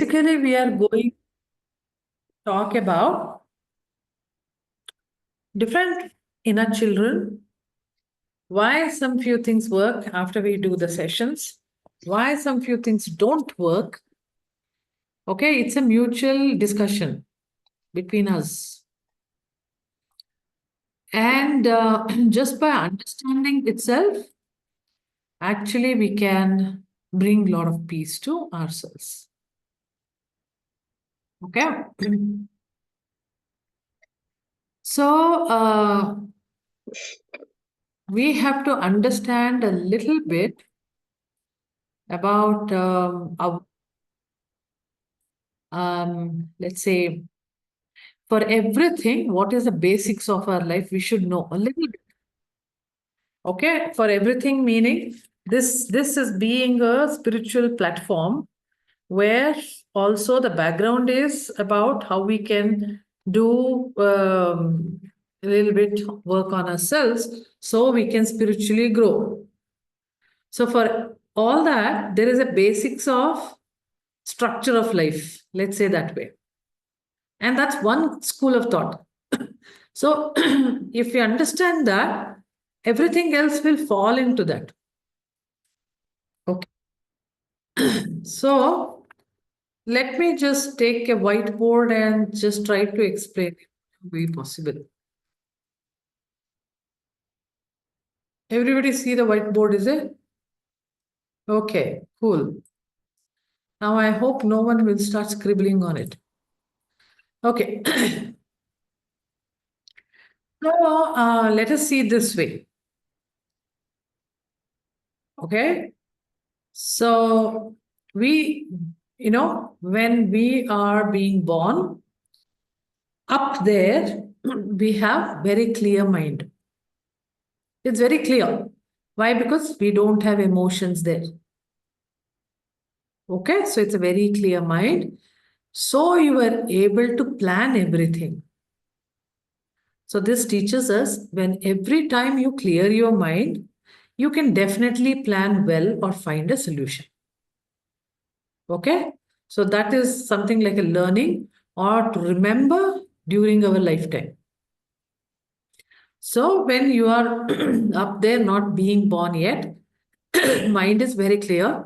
basically, we are going to talk about different inner children, why some few things work after we do the sessions, why some few things don't work. Okay, it's a mutual discussion between us. And just by understanding itself, actually, we can bring a lot of peace to ourselves. Okay. So, we have to understand a little bit about our, let's say, for everything, what is the basics of our life? We should know a little bit. Okay, for everything, meaning this is being a spiritual platform where also the background is about how we can do a little bit work on ourselves so we can spiritually grow. So for all that, there is a basics of structure of life, let's say that way. And that's one school of thought. So if you understand that, everything else will fall into that. Okay. So let me just take a whiteboard and just try to explain it way possible. Everybody see the whiteboard, is it? Okay, cool. Now I hope no one will start scribbling on it. Okay. So let us see this way. Okay. So we, when we are being born, up there, we have very clear mind. It's very clear. Why? Because we don't have emotions there. Okay, so it's a very clear mind. So you are able to plan everything. So this teaches us when every time you clear your mind, you can definitely plan well or find a solution. Okay, so that is something like a learning or to remember during our lifetime. So when you are up there not being born yet, mind is very clear.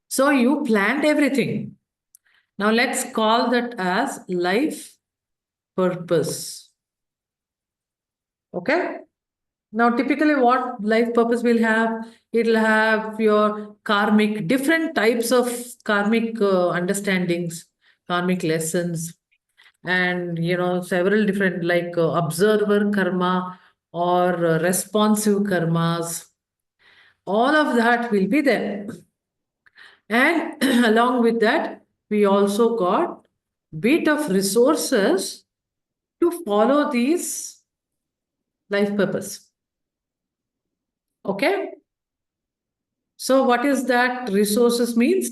So you planned everything. Now let's call that as life purpose. Okay. Now typically what life purpose will have, it'll have your karmic, different types of karmic understandings, karmic lessons, and several different like observer karma or responsive karmas. All of that will be there. And along with that, we also got bit of resources to follow these life purpose. Okay. So what is that resources means?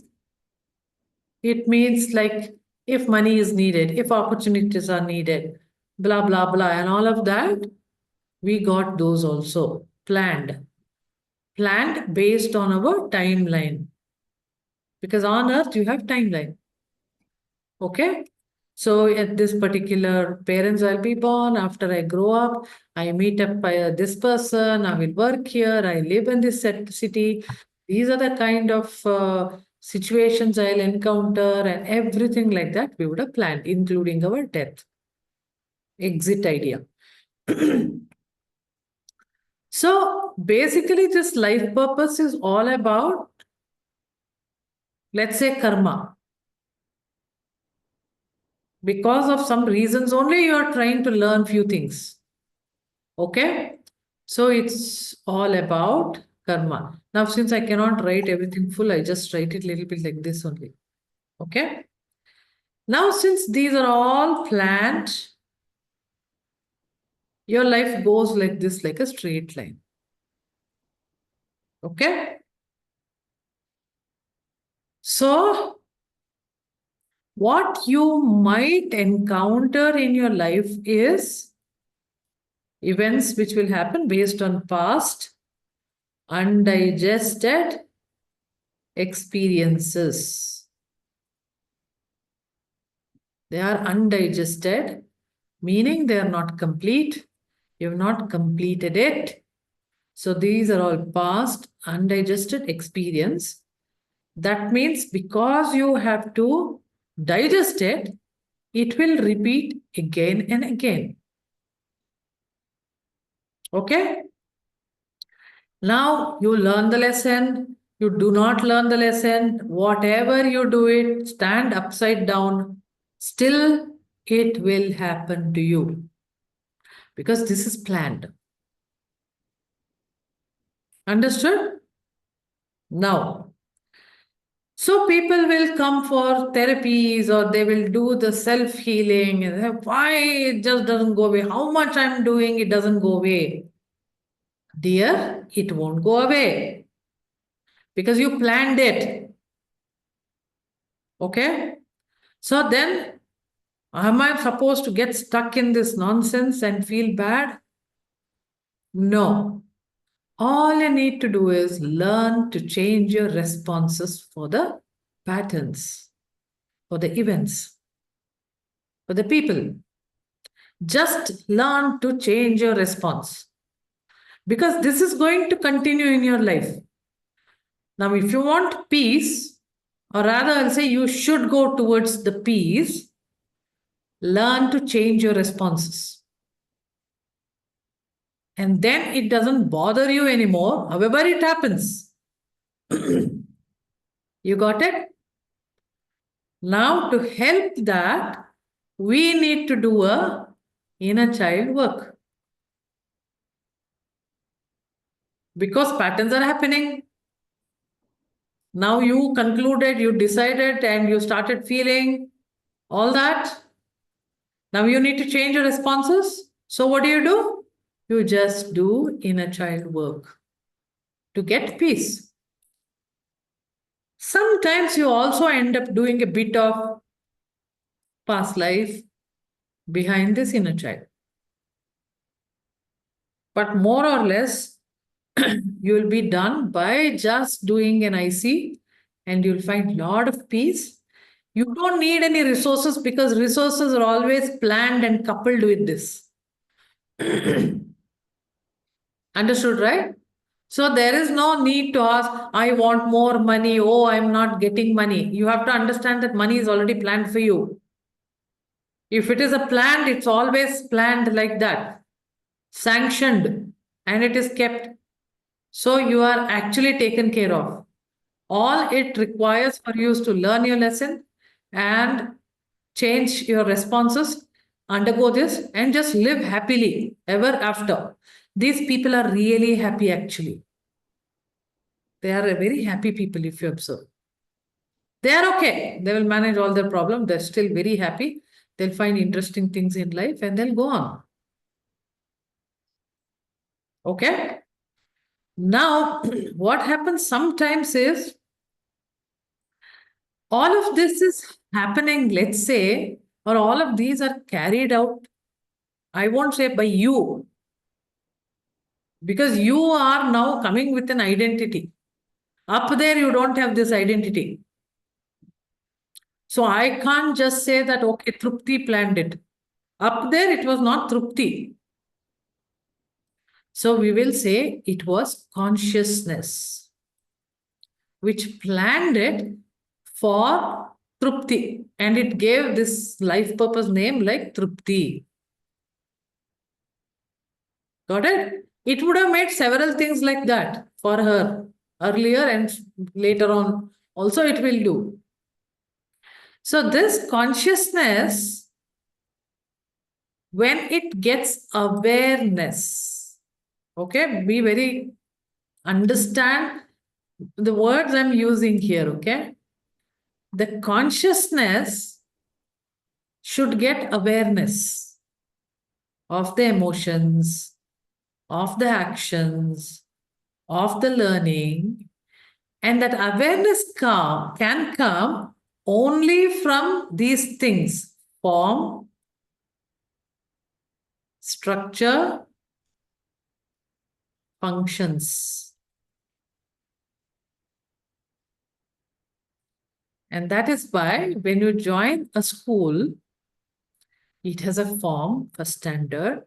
It means like if money is needed, if opportunities are needed, blah, blah, blah, and all of that, we got those also planned. Planned based on our timeline. Because on earth, you have timeline. Okay. So at this particular parents, I'll be born. After I grow up, I meet up by this person. I will work here. I live in this city. These are the kind of situations I'll encounter and everything like that we would have planned, including our death. Exit idea. So basically, this life purpose is all about, let's say, karma. Because of some reasons only, you are trying to learn few things. Okay. So it's all about karma. Now, since I cannot write everything full, I just write it a little bit like this only. Okay. Now, since these are all planned, your life goes like this, like a straight line. Okay. So, what you might encounter in your life is events which will happen based on past undigested experiences. They are undigested, meaning they are not complete. You have not completed it. So these are all past, undigested experience. That means because you have to digest it, it will repeat again and again. Okay? Now you learn the lesson, you do not learn the lesson, whatever you do it, stand upside down, still it will happen to you because this is planned. Understood? Now, so people will come for therapies or they will do the self healing. Why it just doesn't go away? How much I'm doing, it doesn't go away. Dear, it won't go away because you planned it. Okay? So then, am I supposed to get stuck in this nonsense and feel bad? No. All you need to do is learn to change your responses for the patterns, for the events, for the people. Just learn to change your response because this is going to continue in your life. Now, if you want peace, or rather, I'll say you should go towards the peace, learn to change your responses. And then it doesn't bother you anymore, however, it happens. You got it? Now, to help that, we need to do a inner child work because patterns are happening. Now you concluded, you decided, and you started feeling all that. Now you need to change your responses. So what do? You just do inner child work to get peace. Sometimes you also end up doing a bit of past life behind this inner child. But more or less, you will be done by just doing an IC and you'll find a lot of peace. You don't need any resources because resources are always planned and coupled with this. Understood, right? So there is no need to ask, I want more money. Oh, I'm not getting money. You have to understand that money is already planned for you. If it is a planned, it's always planned like that, sanctioned, and it is kept. So you are actually taken care of. All it requires for you is to learn your lesson and change your responses, undergo this, and just live happily ever after. These people are really happy actually. They are a very happy people if you observe. They are okay. They will manage all their problems. They're still very happy. They'll find interesting things in life and they'll go on. Okay? Now, what happens sometimes is all of this is happening, let's say, or all of these are carried out, I won't say by you, because you are now coming with an identity. Up there, you don't have this identity. So I can't just say that, okay, Trupti planned it. Up there, it was not Trupti. So we will say it was consciousness which planned it for Trupti. And it gave this life purpose name like Trupti. Got it? It would have made several things like that for her earlier and later on. Also, it will do. So, this consciousness, when it gets awareness, okay, be very understand the words I'm using here, okay? The consciousness should get awareness of the emotions, of the actions, of the learning, and that awareness can come only from these things: form, structure, functions. And that is why when you join a school, It has a form, a standard.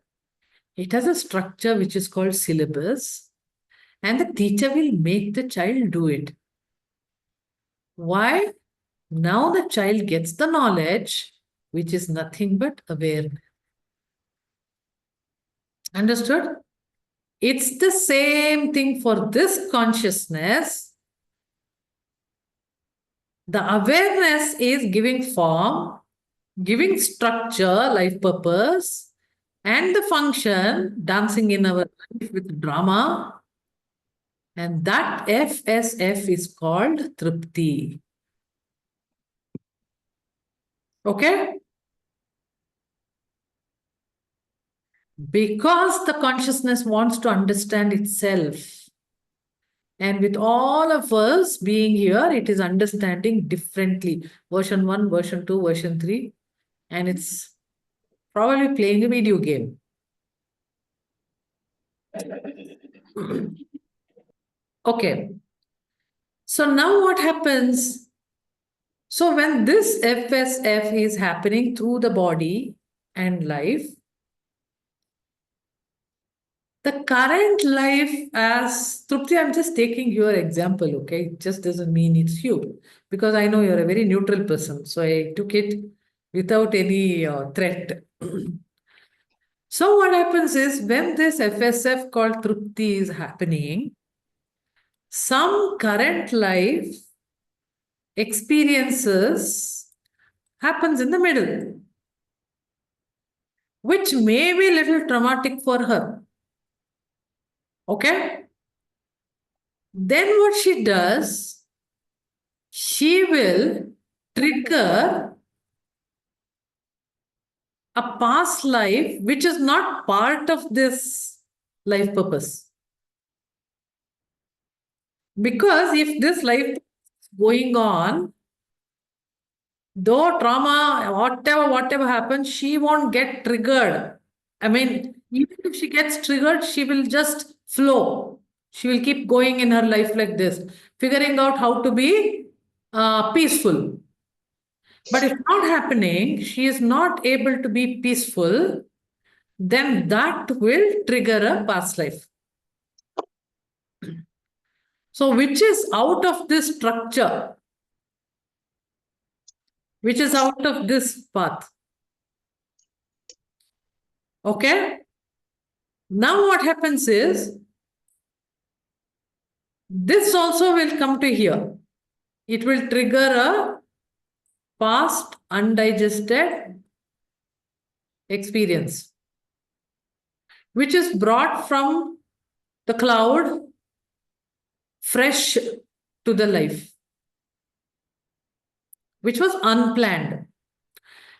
It has a structure which is called syllabus. And the teacher will make the child do it. Why? Now the child gets the knowledge, which is nothing but awareness. Understood? It's the same thing for this consciousness. The awareness is giving form, giving structure, life purpose, and the function, dancing in our life with drama. And that FSF is called Tripti. Okay? Because the consciousness wants to understand itself. And with all of us being here, it is understanding differently. Version 1, version 2, version 3. And it's probably playing a video game. Okay. So now what happens? So when this FSF is happening through the body and life, the current life as Trupti, I'm just taking your example, okay? It just doesn't mean it's you because I know you're a very neutral person. So I took it without any threat. So what happens is when this FSF called Trupti is happening, some current life experiences happens in the middle, which may be a little traumatic for her. Okay? Then what she does, she will trigger a past life which is not part of this life purpose. Because if this life is going on, though trauma, whatever happens, she won't get triggered. I mean, even if she gets triggered, she will just flow. She will keep going in her life like this, figuring out how to be peaceful. But if not happening, she is not able to be peaceful, then that will trigger a past life. So, which is out of this structure, which is out of this path. Okay? Now, what happens is this also will come to here. It will trigger a past undigested experience, which is brought from the cloud fresh to the life, which was unplanned.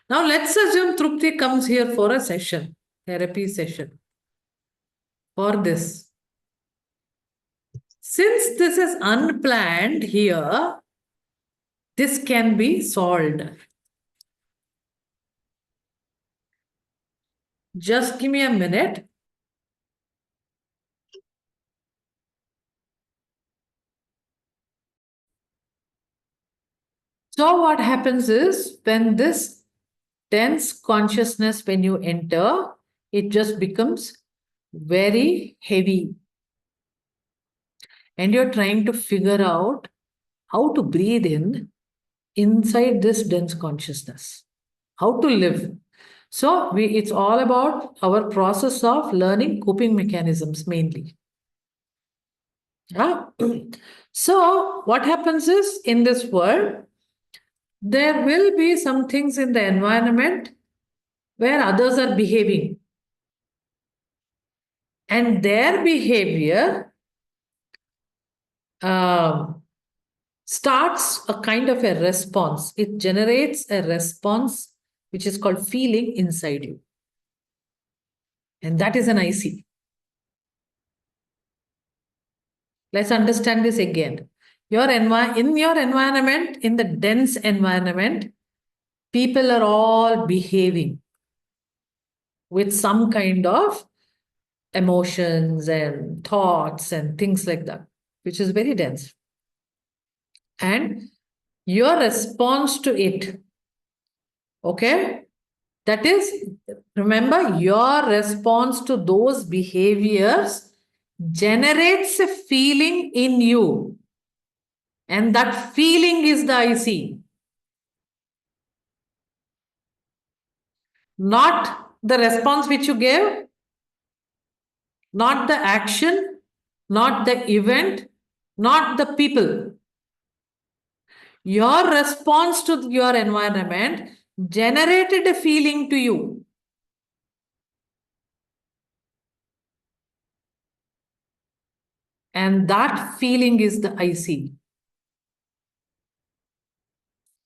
Now, let's assume Trupti comes here for a session, therapy session, for this. Since this is unplanned here, this can be solved. Just give me a minute. So, what happens is when this dense consciousness, when you enter, it just becomes very heavy. And you're trying to figure out how to breathe in inside this dense consciousness, how to live. So, it's all about our process of learning coping mechanisms mainly. Yeah. So, what happens is in this world, there will be some things in the environment where others are behaving. And their behavior starts a kind of a response. It generates a response which is called feeling inside you. And that is an IC. Let's understand this again. In your environment, in the dense environment, people are all behaving with some kind of emotions and thoughts and things like that, which is very dense. And your response to it, okay, That is, remember, your response to those behaviors generates a feeling in you. And that feeling is the IC, not the response which you gave, not the action, not the event, not the people. Your response to your environment generated a feeling to you. And that feeling is the IC.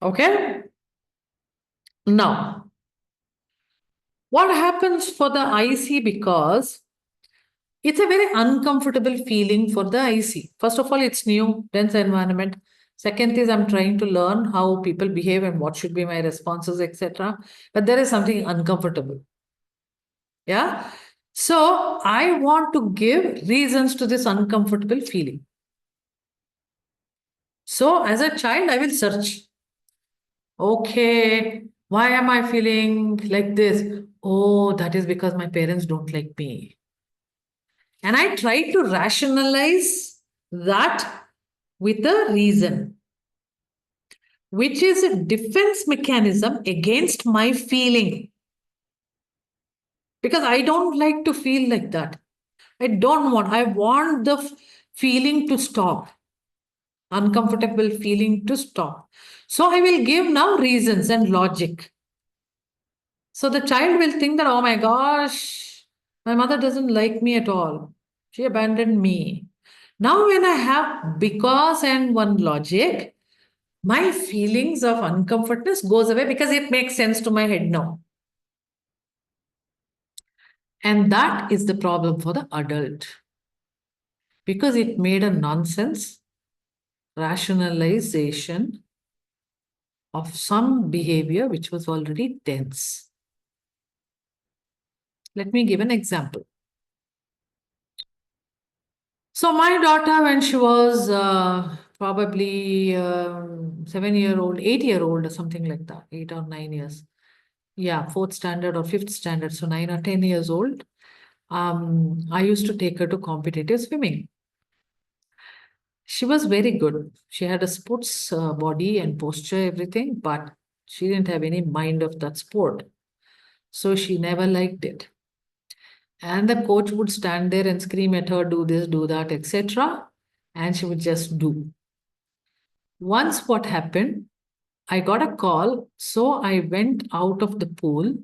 Okay? Now, what happens for the IC? Because it's a very uncomfortable feeling for the IC. First of all, it's new, dense environment. Second is I'm trying to learn how people behave and what should be my responses, etc. But there is something uncomfortable. Yeah. So I want to give reasons to this uncomfortable feeling. So as a child, I will search. Okay, why am I feeling like this? Oh, that is because my parents don't like me. And I try to rationalize that with a reason, which is a defense mechanism against my feeling. Because I don't like to feel like that. I want the feeling to stop, uncomfortable feeling to stop. So I will give now reasons and logic. So the child will think that, oh my gosh, my mother doesn't like me at all. She abandoned me. Now, when I have because and one logic, my feelings of uncomfortness goes away because it makes sense to my head now. And that is the problem for the adult because it made a nonsense rationalization of some behavior which was already dense. Let me give an example. So my daughter, when she was probably 7-year old, 8-year old, or something like that, 8 or 9 years. Yeah, fourth standard or fifth standard, so 9 or 10 years old. I used to take her to competitive swimming. She was very good. She had a sports body and posture, everything, but she didn't have any mind of that sport. So she never liked it. And the coach would stand there and scream at her, do this, do that, etc. And she would just do. Once what happened, I got a call, so I went out of the pool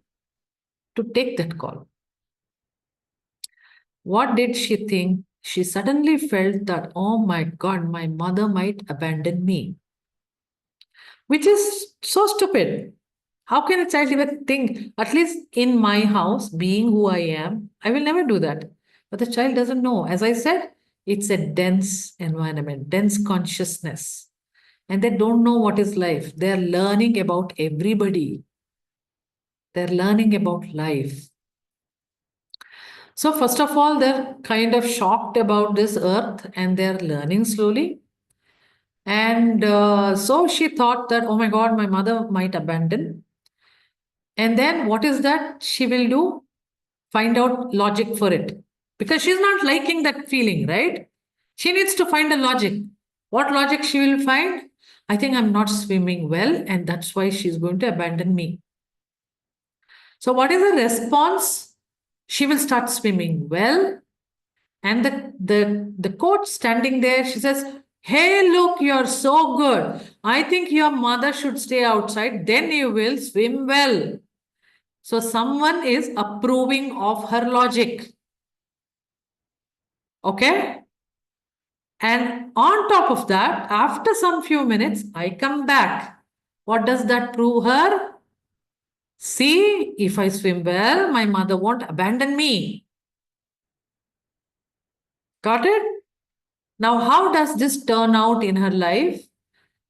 to take that call. What did she think? She suddenly felt that, oh my God, my mother might abandon me, which is so stupid. How can a child even think, at least in my house, being who I am, I will never do that. But the child doesn't know. As I said, it's a dense environment, dense consciousness. And they don't know what is life. They're learning about everybody. They're learning about life. So, first of all, they're kind of shocked about this earth and they're learning slowly. And so she thought that, oh my God, my mother might abandon. And then what is that she will do? Find out logic for it. Because she's not liking that feeling, right? She needs to find a logic. What logic she will find? I think I'm not swimming well, and that's why she's going to abandon me. So, what is the response? She will start swimming well. And the coach standing there, she says, hey, look, you're so good. I think your mother should stay outside, then you will swim well. So, someone is approving of her logic. Okay? And on top of that, after some few minutes, I come back. What does that prove her? See, if I swim well, my mother won't abandon me. Got it? Now, how does this turn out in her life?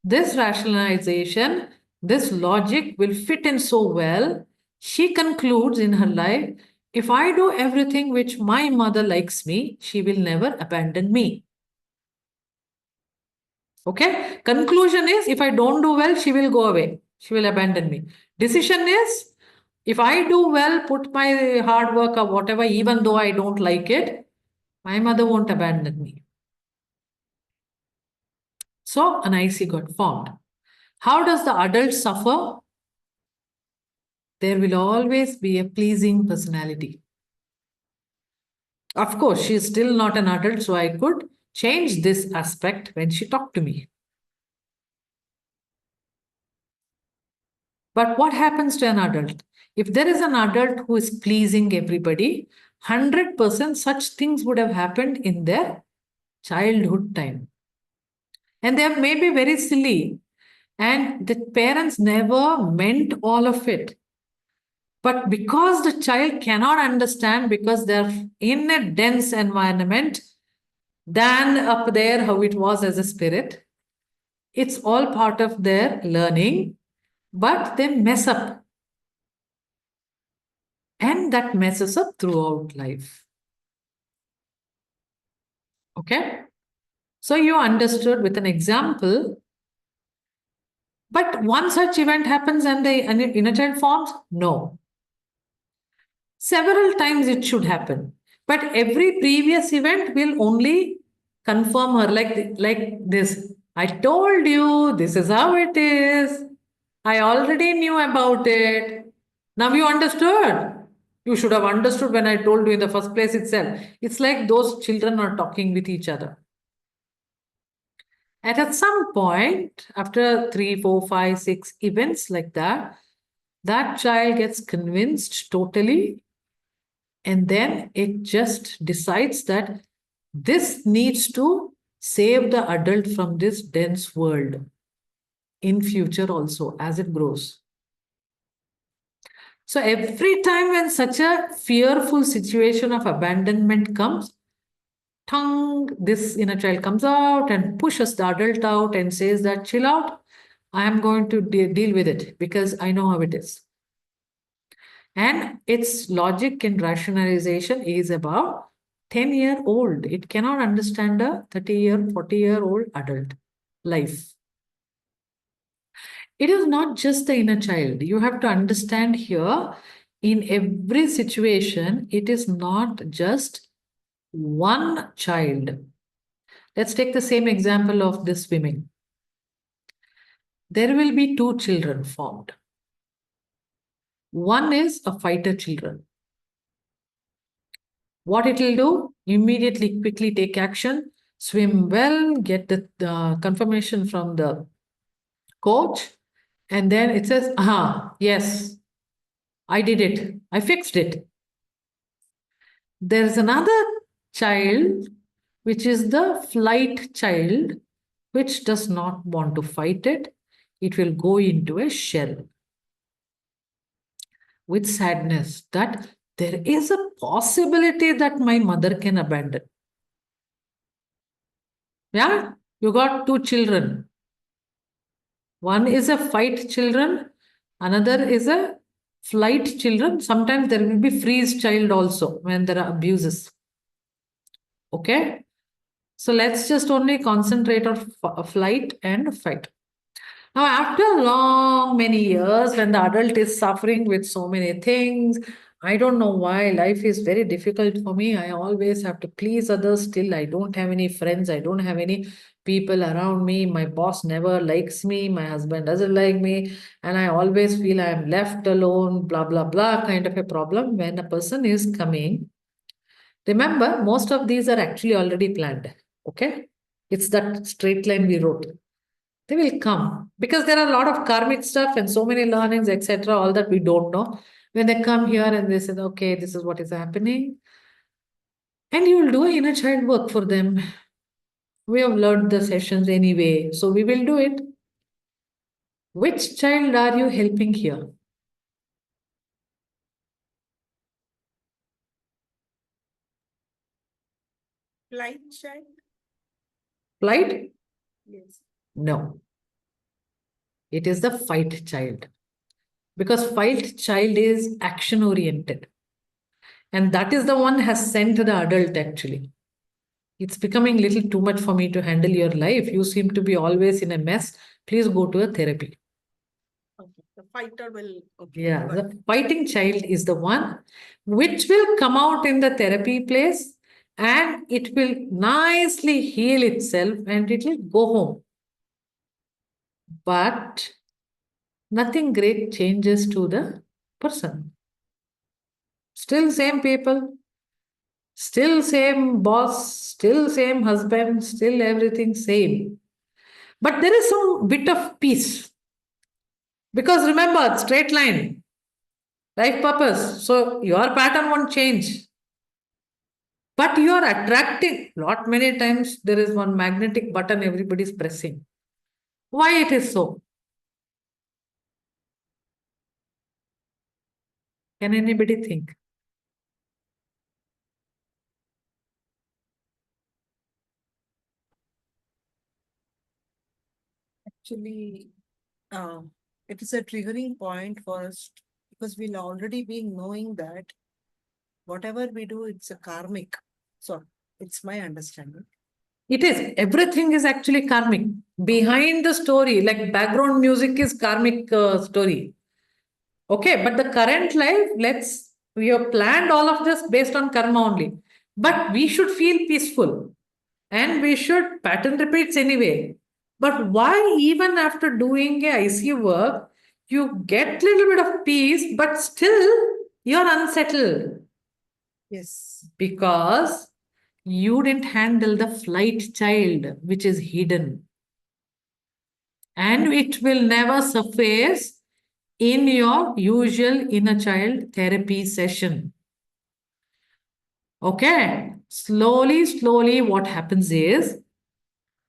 This rationalization, this logic will fit in so well. She concludes in her life, if I do everything which my mother likes me, she will never abandon me. Okay? Conclusion is, if I don't do well, she will go away. She will abandon me. Decision is, If I do well, put my hard work or whatever, even though I don't like it, my mother won't abandon me. So an IC got formed. How does the adult suffer? There will always be a pleasing personality. Of course, she is still not an adult, so I could change this aspect when she talked to me. But what happens to an adult? If there is an adult who is pleasing everybody, 100% such things would have happened in their childhood time. And they may be very silly. And the parents never meant all of it. But because the child cannot understand, because they're in a dense environment, than up there how it was as a spirit, it's all part of their learning, but they mess up. And that messes up throughout life. Okay? So you understood with an example, but one such event happens and the inner child forms? No. Several times it should happen. But every previous event will only confirm her like this. I told you this is how it is. I already knew about it. Now you understood. You should have understood when I told you in the first place itself. It's like those children are talking with each other. And at some point, after 3, 4, 5, 6 events like that, that child gets convinced totally, and then it just decides that this needs to save the adult from this dense world in future also as it grows. So every time when such a fearful situation of abandonment comes, this inner child comes out and pushes the adult out and says that chill out, I am going to deal with it because I know how it is. And its logic and rationalization is about 10-year-old. It cannot understand a 30-year, 40-year-old adult life. It is not just the inner child. You have to understand here, in every situation, it is not just one child. Let's take the same example of this swimming. There will be two children formed. One is a fighter children. What it will do? Immediately, quickly take action, swim well, get the confirmation from the coach, and then it says, yes, I did it. I fixed it. There's another child, which is the flight child, which does not want to fight it. It will go into a shell with sadness that there is a possibility that my mother can abandon. Yeah, you got two children. One is a fight children, another is a flight children. Sometimes there will be freeze child also when there are abuses. Okay, so let's just only concentrate on flight and fight. Now, after long many years, when the adult is suffering with so many things, I don't know why life is very difficult for me. I always have to please others. Still, I don't have any friends. I don't have any people around me. My boss never likes me. My husband doesn't like me. And I always feel I am left alone, blah, blah, blah, kind of a problem when a person is coming. Remember, most of these are actually already planned. Okay? It's that straight line we wrote. They will come because there are a lot of karmic stuff and so many learnings, etc. All that we don't know. When they come here and they say, okay, this is what is happening. And you will do inner child work for them. We have learned the sessions anyway, so we will do it. Which child are you helping here? Flight child? Flight? Yes. No. It is the fight child. Because fight child is action oriented. And that is the one has sent the adult actually. It's becoming a little too much for me to handle your life. You seem to be always in a mess. Please go to a therapy. Okay. fighter will. Okay. Yeah, got the it. fighting child is the one which will come out in the therapy place and it will nicely heal itself and it will go home. But nothing great changes to the person. Still same people, still same boss, still same husband, still everything same. But there is some bit of peace. Because remember, straight line, life purpose. So your pattern won't change. But you are attracting. Lot many times there is one magnetic button everybody is pressing. Why it is so? Can anybody think? Actually, uh, it is a triggering point for us because we'll already be knowing that whatever we do, it's a karmic. So it's my understanding. It is. Everything is actually karmic. Behind the story, like background music is karmic story. Okay, but the current life, we have planned all of this based on karma only. But we should feel peaceful and we should pattern repeats anyway. But why, even after doing a IC work, you get little bit of peace, but still you're unsettled Yes. because you didn't handle the flight child, which is hidden. And it will never surface in your usual inner child therapy session. Okay, slowly, what happens is,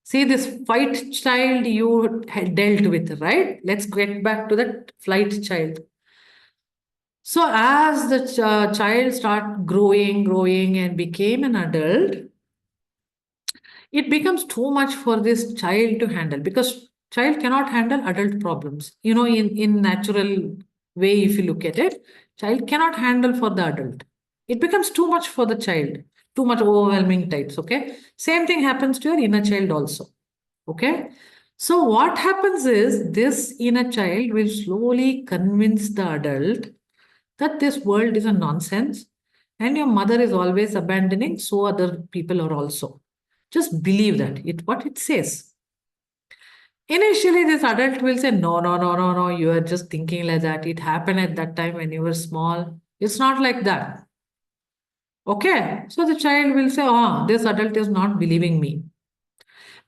see this fight child you had dealt with, right? Let's get back to that flight child. So as the child start growing and became an adult, it becomes too much for this child to handle because child cannot handle adult problems. You know, in natural way, if you look at it, child cannot handle for the adult. It becomes too much for the child, too much overwhelming types. Okay, same thing happens to your inner child also. Okay, so what happens is this inner child will slowly convince the adult that this world is a nonsense and your mother is always abandoning, so other people are also. Just believe that what it says. Initially, this adult will say, no, you are just thinking like that. It happened at that time when you were small. It's not like that. Okay. So the child will say, oh, this adult is not believing me.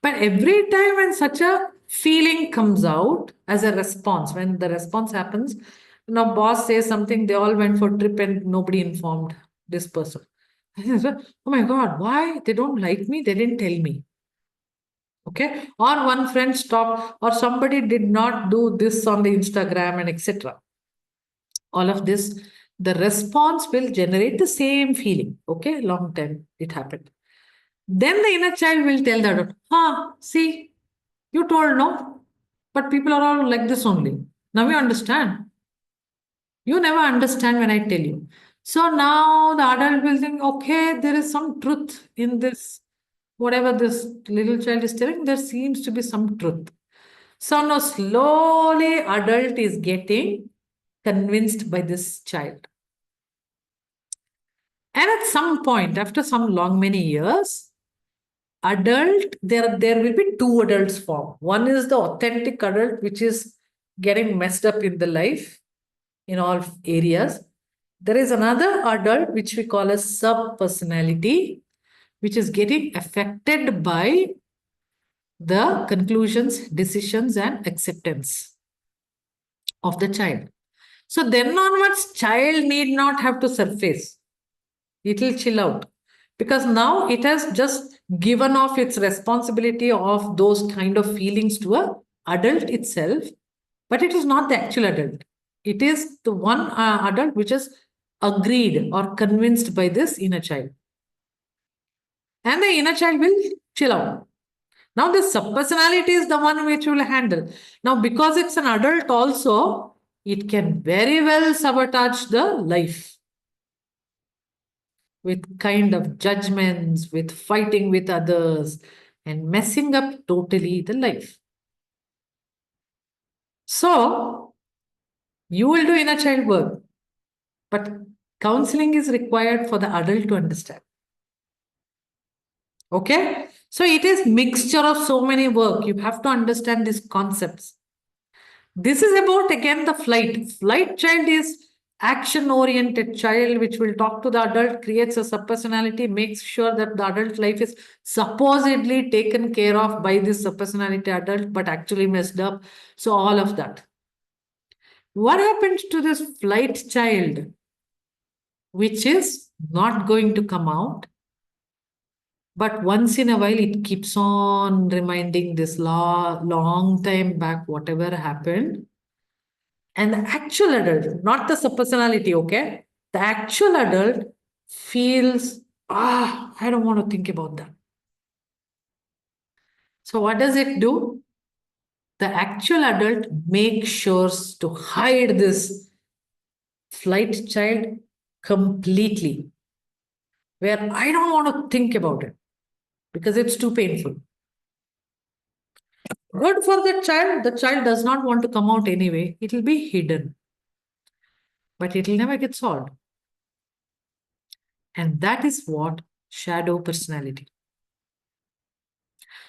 But every time when such a feeling comes out as a response, when the response happens, now boss says something, they all went for trip and nobody informed this person. Oh my God, why? They don't like me, they didn't tell me. Okay. Or one friend stopped, or somebody did not do this on the Instagram and etc. All of this, the response will generate the same feeling. Okay, long time it happened. Then the inner child will tell the adult, see, you told no, but people are all like this only. Now you understand. You never understand when I tell you. So now the adult will think, okay, there is some truth in this, whatever this little child is telling, there seems to be some truth. So now slowly adult is getting convinced by this child. And at some point, after some long many years, there will be two adults form. One is the authentic adult, which is getting messed up in the life in all areas. There is another adult, which we call a sub personality, which is getting affected by the conclusions, decisions, and acceptance of the child. So then onwards, child need not have to surface. It will chill out because now it has just given off its responsibility of those kind of feelings to a adult itself, but it is not the actual adult. It is the one adult which is agreed or convinced by this inner child, and the inner child will chill out. Now the subpersonality is the one which will handle. Now because it's an adult also, it can very well sabotage the life with kind of judgments, with fighting with others, and messing up totally the life. So, You will do inner child work, but counseling is required for the adult to understand. Okay? So it is mixture of so many work. You have to understand these concepts. This is about again the flight. Flight child is action oriented child which will talk to the adult, creates a subpersonality, makes sure that the adult life is supposedly taken care of by this subpersonality adult, but actually messed up. So all of that. What happens to this flight child, which is not going to come out? But once in a while, it keeps on reminding this long time back, whatever happened. And the actual adult, not the subpersonality, okay? The actual adult feels, I don't want to think about that. So what does it do? The actual adult makes sure to hide this flight child completely, where I don't want to think about it because it's too painful. Good for the child does not want to come out anyway. It will be hidden, but it will never get solved. And that is what shadow personality.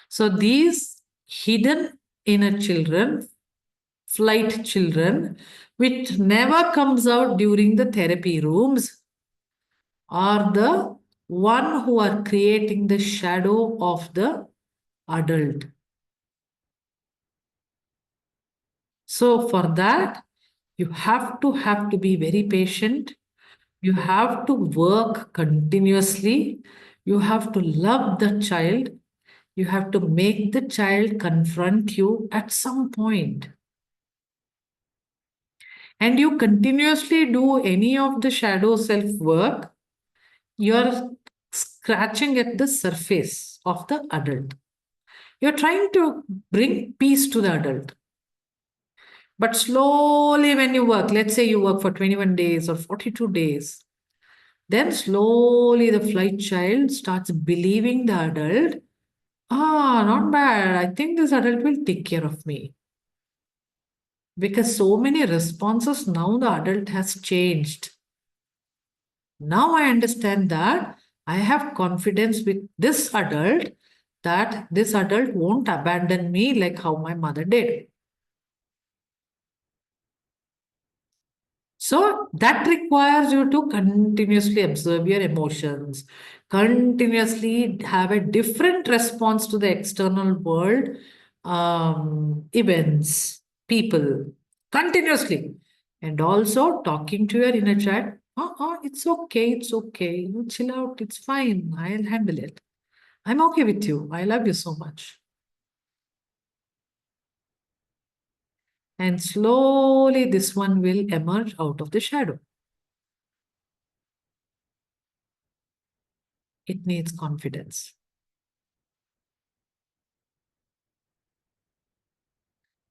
So these hidden inner children, flight children, which never comes out during the therapy rooms, are the one who are creating the shadow of the adult. So for that, you have to be very patient. You have to work continuously. You have to love the child. You have to make the child confront you at some point. And you continuously do any of the shadow self work, you're scratching at the surface of the adult. You're trying to bring peace to the adult. But slowly, when you work, let's say you work for 21 days or 42 days, then slowly the flight child starts believing the adult, not bad. I think this adult will take care of me. Because so many responses now the adult has changed. Now I understand that I have confidence with this adult that this adult won't abandon me like how my mother did. So that requires you to continuously observe your emotions, continuously have a different response to the external world, events, people, continuously. And also talking to your inner child, it's okay. You chill out, it's fine. I'll handle it. I'm okay with you. I love you so much. And slowly this one will emerge out of the shadow. It needs confidence.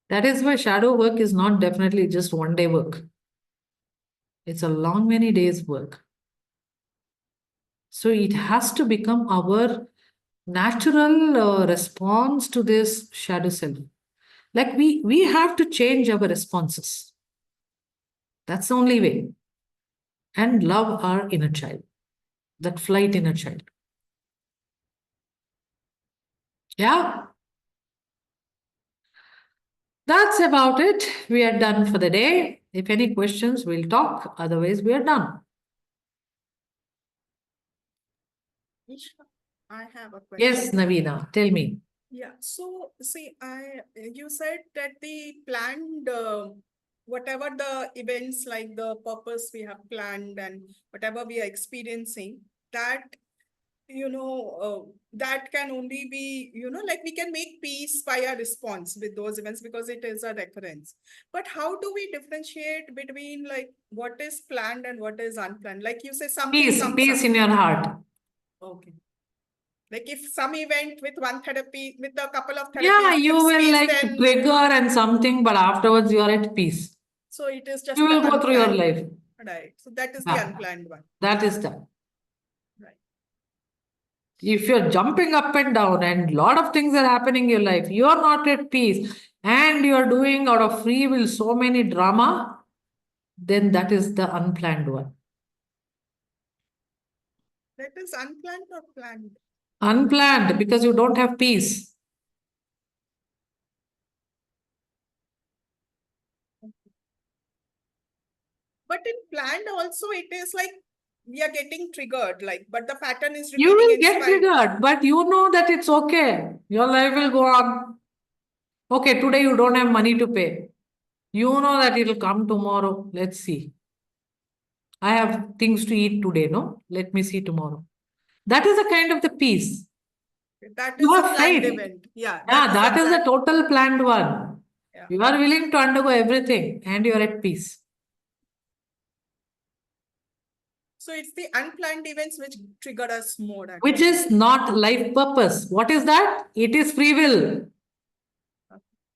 That is why shadow work is not definitely just one day work. It's a long, many days work. So it has to become our natural response to this shadow self. Like we have to change our responses. That's the only way. And love our inner child, that flight inner child. Yeah, that's about it. We are done for the day. If any questions, we'll talk. Otherwise, we are done. Isha, I have a Yes, question. Navina, tell me. Yeah, so see, you said that the planned whatever the events like the purpose we have planned and whatever we are experiencing, that that can only be like we can make peace by a response with those events because it is a recurrence. But how do we differentiate between like what is planned and what is unplanned? Like you say, something Peace, comes peace up. in your heart. Okay. Like if some event with one therapy, with a couple of Yeah, therapies you gives will peace, like then trigger and something, but afterwards you are at peace. so it is You just the will go through your unplanned. life. Right. So that is the Yeah, unplanned one. that is that. Right. If you're jumping up and down and lot of things are happening in your life, you are not at peace and you are doing out of free will so many drama, then that is the unplanned one. That is unplanned or planned? Unplanned because you don't have peace. But in planned also, it is like we are getting triggered, like, but the pattern is You repeating will in get spite. triggered, but you know that it's okay. Your life will go on. Okay, today you don't have money to pay. You know that it'll come tomorrow. Let's see. I have things to eat today, no? Let me see tomorrow. That is a kind of the peace. That You is a have planned faith. event. Yeah, Yeah, that is that is a exact. total planned one. Yeah. You are willing to undergo everything and you are at peace. So it's the unplanned events which trigger us more. Which Actually. is not life purpose. What is that? It is free will.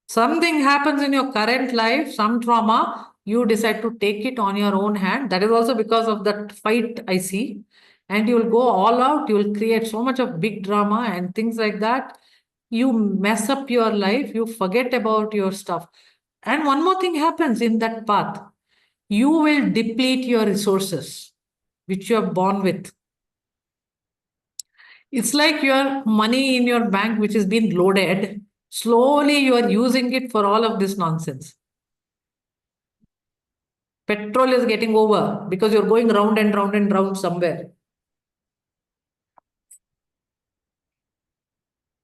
Something happens in your current life, some trauma, you decide to take it on your own hand. That is also because of that fight I see. And you will go all out, you will create so much of big drama and things like that. You mess up your life, you forget about your stuff. And one more thing happens in that path. You will deplete your resources, which you are born with. It's like your money in your bank, which has been loaded. Slowly, you are using it for all of this nonsense. Petrol is getting over because you're going round and round and round somewhere.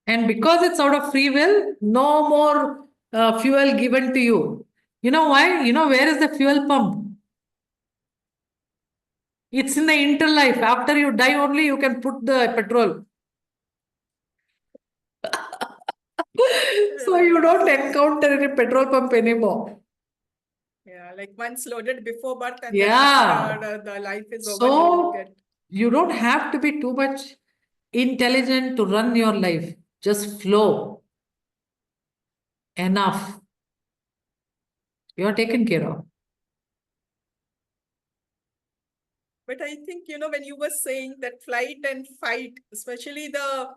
And because it's out of free will, no more fuel given to you. You know why? You know where is the fuel pump? It's in the interlife. After you die, only you can put the petrol. So you don't encounter any petrol pump anymore. Yeah, like once loaded before birth, and then Yeah. after the life is over, you So get. you don't have to be too much intelligent to run your life. Just flow. Enough. You're taken care of. But I think, when you were saying that flight and fight, especially the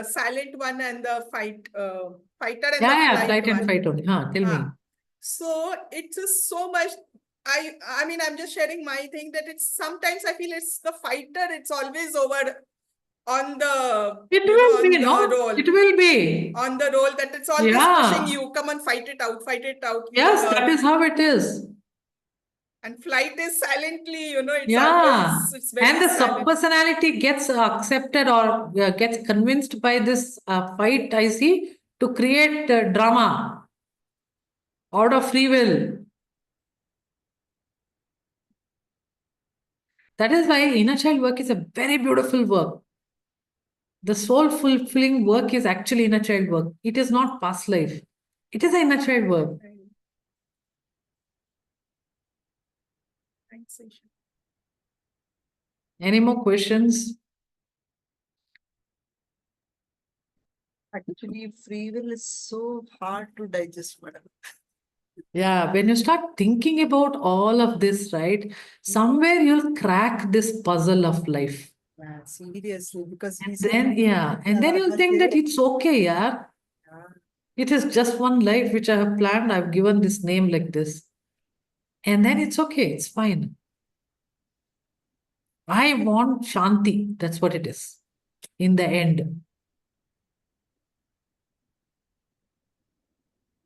silent one and the fighter and the Yeah, yeah, flight flight and one. fight only. Huh, tell me. So it's just so much. I mean, I'm just sharing my thing that it's sometimes I feel it's the fighter, it's always over on the, It will on be, the no? role. It will be. On the role that it's always pushing Yeah. you, come on, fight it out, Yes, that is how it is. And flight is silently, it's Yeah. always, it's And very the silent. subpersonality gets accepted or gets convinced by this fight, I see, to create drama out of free will. That is why inner child work is a very beautiful work. The soul fulfilling work is actually inner child work. It is not past life. It is inner child work. Thanks, Isha. Any more questions? Actually, free will is so hard to digest, madam. Yeah, when you start thinking about all of this, right, somewhere you'll crack this puzzle of life. Yeah, seriously, because And then, yeah, and then you'll think that it's okay, yeah. It is just one life which I have planned. I've given this name like this. And then it's okay, it's fine. I want Shanti. That's what it is in the end.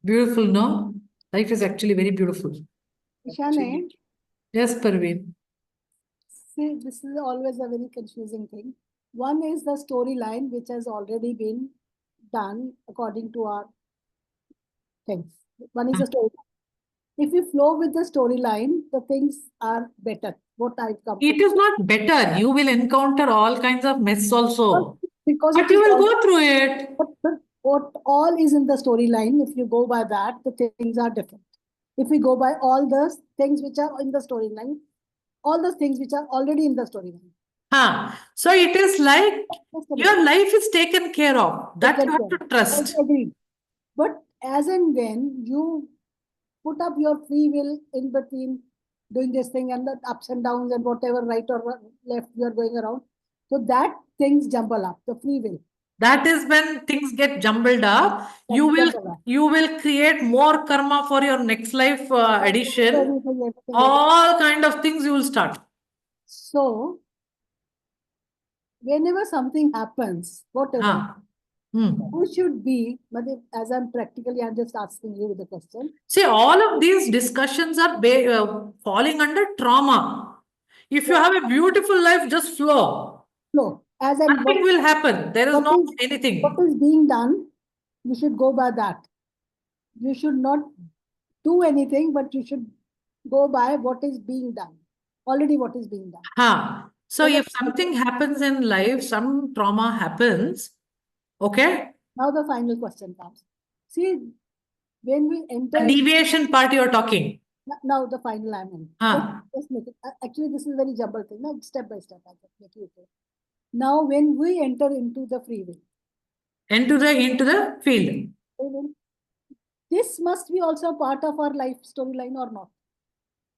Beautiful, no? Life is actually very beautiful. Eshanye, Yes, Parveen. see, this is always a very confusing thing. One is the storyline, which has already been done according to our things. One is the story. If you flow with the storyline, the things are better. What I've come It to. is not better. You will encounter all kinds of mess also. Because But it you is will all, go through it. but what all is in the storyline, if you go by that, the things are different. If we go by all the things which are in the storyline, all the things which are already in the storyline. Huh. So it is like Just a minute. your life is taken care of. That you have to trust. I agree. But as and when you put up your free will in between doing this thing and the ups and downs and whatever right or left you are going around, so that things jumble up, the free will. That is when things get jumbled up. You will create more karma for your next life addition. Everything. All kind of things you will start. So, whenever something happens, whatever, Huh. Hmm. who should be, as I'm just asking you the question. See, all of these discussions are falling under trauma. If you have a beautiful life, just flow. No, as I'm Nothing will happen. There is what no is anything. what is being done, you should go by that. You should not do anything, but you should go by what is being done. Already what is being done. Huh. So Whether- if something happens in life, some trauma happens, okay? Now the final question comes. See, when we The enter deviation part you're talking. now the final I'm in. Huh. Let's make it. Actually, this is very jumbled thing. Now, step by step, I can make you clear. Now, when we enter into the free will, Into the field. this must be also part of our life storyline or not.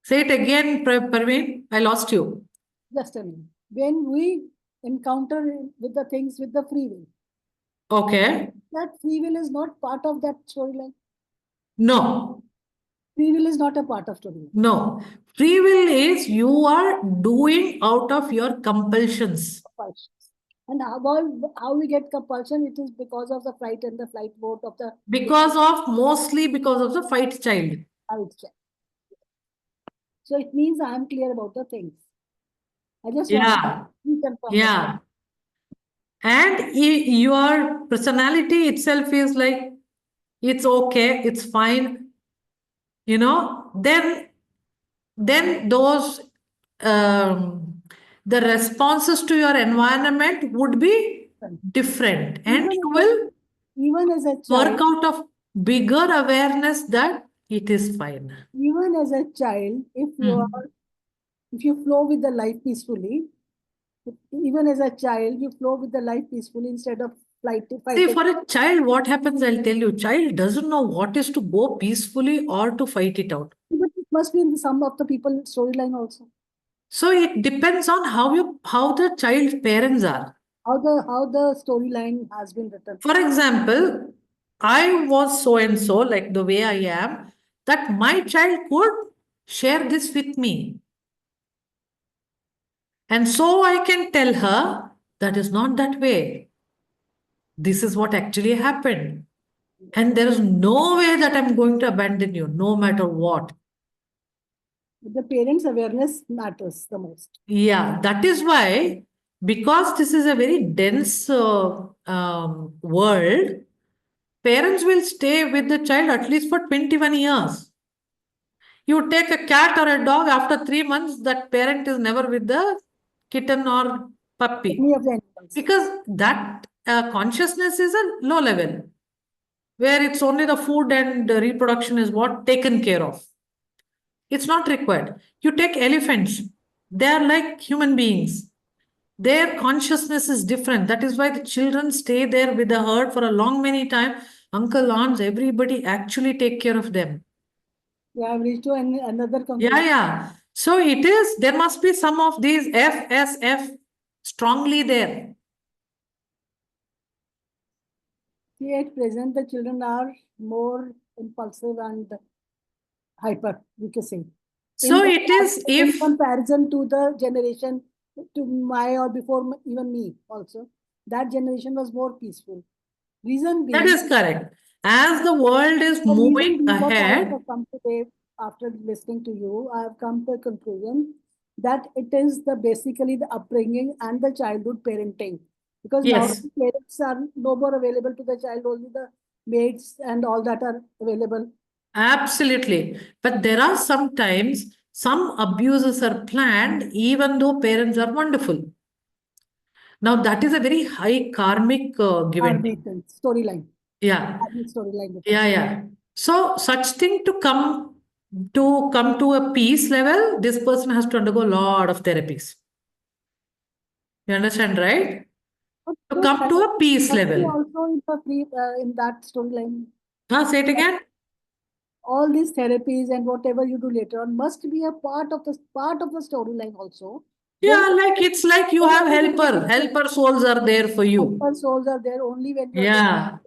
Say it again, Parveen. I lost you. Just a minute. When we encounter with the things with the free will, Okay. that free will is not part of that storyline. No. Free will is not a part of storyline. No. Free will is you are doing out of your compulsions. And how we get compulsion, it is because of the flight and the flight mode of the Mostly because of the fight child. fight check. So it means I am clear about the things. I just Yeah. want to confirm. Yeah. And your personality itself is like, it's okay, it's fine. You know, then those the responses to your environment would be different, and you will Even as a work child, out of bigger awareness that it is fine. even as a child, if you flow with the life peacefully, even as a child, you flow with the life peacefully instead of See, fighting. for a child, what happens, I'll tell you, child doesn't know what is to go peacefully or to fight it out. But it must be in some of the people storyline also. So it depends on how the child's parents are. How the storyline has been written. For example, I was so and so, like the way I am, that my child could share this with me. And so I can tell her that is not that way. This is what actually happened. And there is no way that I'm going to abandon you, no matter what. The parents' awareness matters the most. Yeah, that is why, because this is a very dense world, parents will stay with the child at least for 21 years. You take a cat or a dog, after 3 months, that parent is never with the kitten or puppy. Any of the animals. Because that consciousness is a low level, where it's only the food and the reproduction is what taken care of. It's not required. You take elephants, they are like human beings. Their consciousness is different. That is why the children stay there with the herd for a long many time. Uncle, aunts, everybody actually take care of them. We have reached to another conclusion. Yeah. So there must be some of these FSF strongly there. See, at present, the children are more impulsive and hyper, we can say. So it is in comparison to the generation, to my or before even me also, that generation was more peaceful. Reason being, that is correct. As the world is the reason moving being what I ahead, have come today after listening to you, I have come to a conclusion that it is basically the upbringing and the childhood parenting. Because now yes, the parents are no more available to the child, only the maids and all that are available. absolutely. But there are sometimes some abuses are planned, even though parents are wonderful. Now that is a very high karmic given. Storyline. Yeah. Storyline. Yeah, yeah. So such thing to come to a peace level, this person has to undergo a lot of therapies. You understand, right? To come to a peace level. Also in that storyline. Say it again. All these therapies and whatever you do later on must be a part of the storyline also. Yeah, like it's like you have helper souls are there for you. Helper souls are there only when you are Yeah.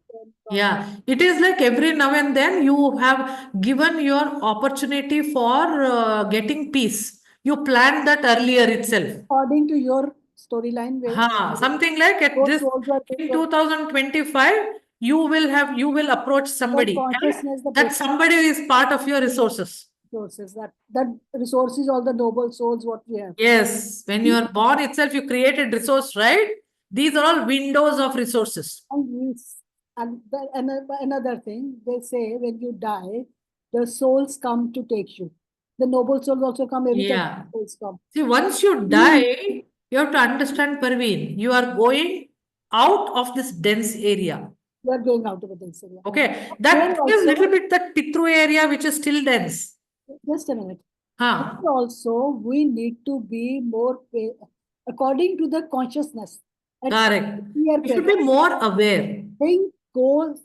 Yeah, it is like every now and then you have given your opportunity for getting peace. You planned that earlier itself. according to your storyline where Something like at those this souls are in your 2025, you will approach somebody, and consciousness, the that basic somebody is part of your resources. resources, that resources, all the noble souls what we have. Yes, when you are born itself, you created resource, right? These are all windows of resources. And another thing, they say when you die, the souls come to take you. The noble souls also come every time. Yeah. Souls come. See, once you die, you have to understand, Parveen, you are going out of this dense area. You are going out of the dense area. Okay, that Here is also, little bit that Pitru area which is still dense. just a minute. Huh. Here also, we need to be more according to the consciousness. At Correct. here You should be more aware. thing goes,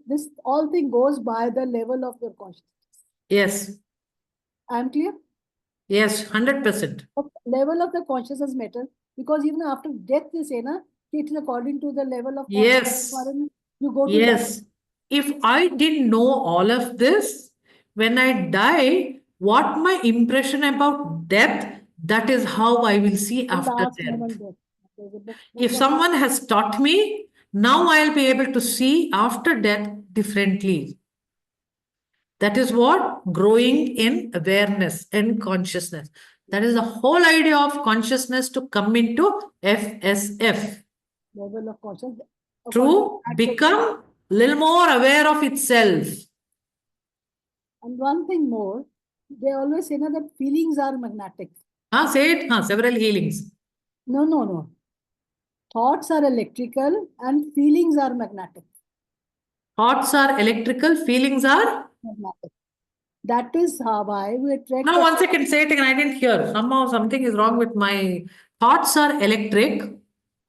this all thing goes by the level of your consciousness. Yes. I am clear? Yes, 100%. But level of the consciousness matter because even after death, you say, na, it is according to the level of Yes. consciousness you go to Yes. If I didn't know all of this, when I die, what my impression about death, that is how I will see the after last death. moment death. There's a book If of- someone has taught me, now I'll be able to see after death differently. That is what growing in awareness and consciousness. That is the whole idea of consciousness to come into FSF. level of consciousness. To become a little more aware of itself. And one thing more, they always say na, that feelings are magnetic. Say it. Several healings. No. Thoughts are electrical and feelings are magnetic. Thoughts are electrical, feelings are. Magnetic. That is how why we attract. Now, one second, say it again. I didn't hear. Somehow something is wrong with my thoughts are electric.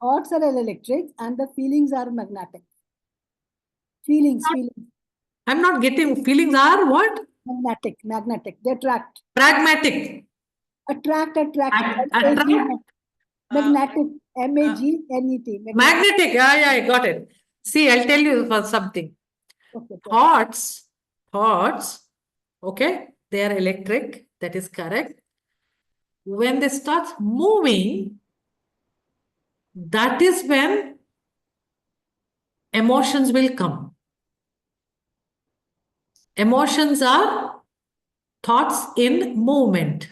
Thoughts are electric and the feelings are magnetic. Feelings. I'm not getting feelings are what? Magnetic. They attract. Pragmatic. Attract. Attract. Magnetic. MAGNET. Magnetic. Yeah, I got it. See, I'll tell you for something. Okay. Thoughts, okay, they are electric. That is correct. When they start moving, that is when emotions will come. Emotions are thoughts in movement.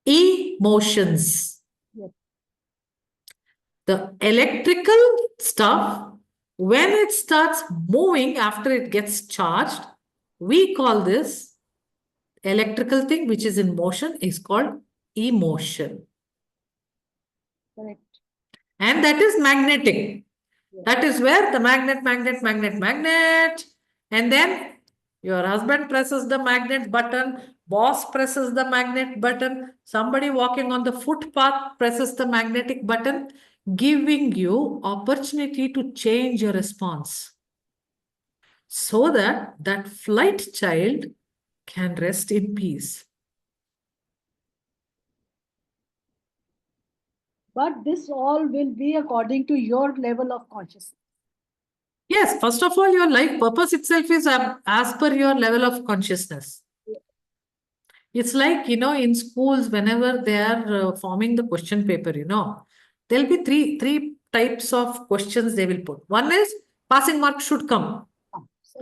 Emotions. Yes. The electrical stuff, when it starts moving after it gets charged, we call this electrical thing which is in motion is called emotion. Correct. And that is magnetic. Yes. That is where the magnet. And then your husband presses the magnet button, boss presses the magnet button, somebody walking on the footpath presses the magnetic button, giving you opportunity to change your response. So that that flight child can rest in peace. But this all will be according to your level of consciousness. Yes, first of all, your life purpose itself is as per your level of consciousness. It's like, in schools, whenever they are forming the question paper, there'll be three types of questions they will put. One is passing mark should come.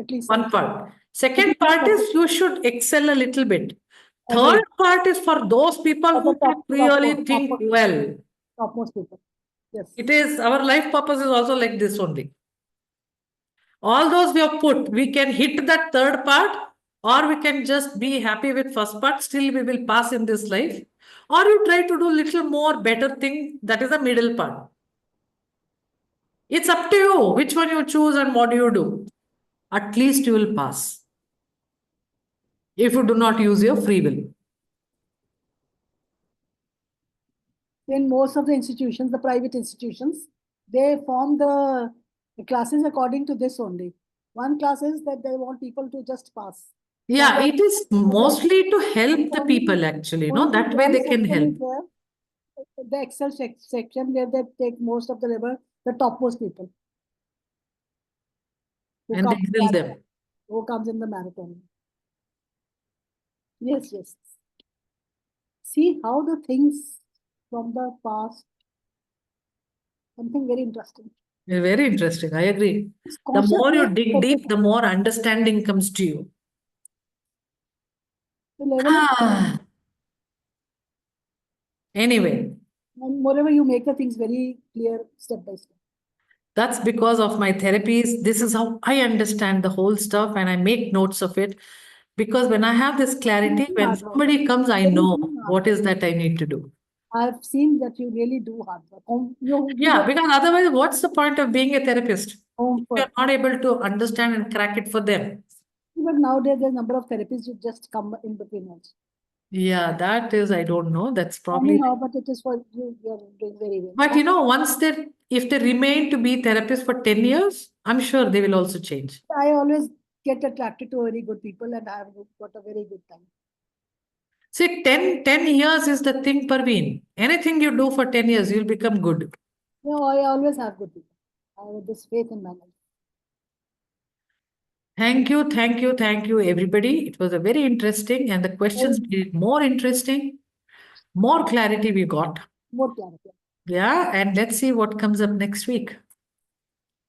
At least One part. Second part is you should excel a little bit. Third part is for those people who really think well. Topmost people. Yes. It is our life purpose is also like this only. All those we have put, we can hit that third part, or we can just be happy with first part. Still, we will pass in this life. Or you try to do little more better thing. That is the middle part. It's up to you which one you choose and what do you do. At least you will pass. If you do not use your free will. In most of the institutions, the private institutions, they form the classes according to this only. One class is that they want people to just pass. Yeah, Once it is mostly to help the only- people actually, only that way one they can section help. is there, the Excel section where they take most of the labor, the topmost people who And they come grill them. who comes in the marathon. Yes, yes. See how the things from the past, something very interesting. Very interesting. I agree. It's The more you consciousness dig deep, the more understanding comes to you. the level of, Ah. Anyway, and moreover, you make the things very clear step by step. that's because of my therapies. This is how I understand the whole stuff and I make notes of it. Because when I have this clarity, Very when hard work. somebody comes, I Very, know very hard what work. is that I need to do. I've seen that you really do hard work. You Yeah, get because otherwise, what's the point of being a therapist? home If you're for. not able to understand and crack it for them. But nowadays, there's a number of therapists who just come in between us. Yeah, that is, I don't know. That's probably. Anyhow, but it is for you. You're doing very well. But if they remain to be therapists for 10 years, I'm sure they will also change. I always get attracted to very good people, and I've got a very good time. See, 10 years is the thing, Parveen. Anything you do for 10 years, you'll become good. I always have good people. I have this faith in my life. Thank you, everybody. It was a very interesting, and the questions Very made it more interesting, more clarity we got. more clarity. Yeah, and let's see what comes up next week.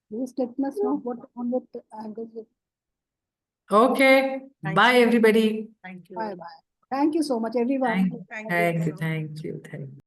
Please let us know what on what angles. Okay. Thanks. Bye, everybody. Thank you. Bye bye. Thank you so much, everyone. Thank Thank you. you. Thank you.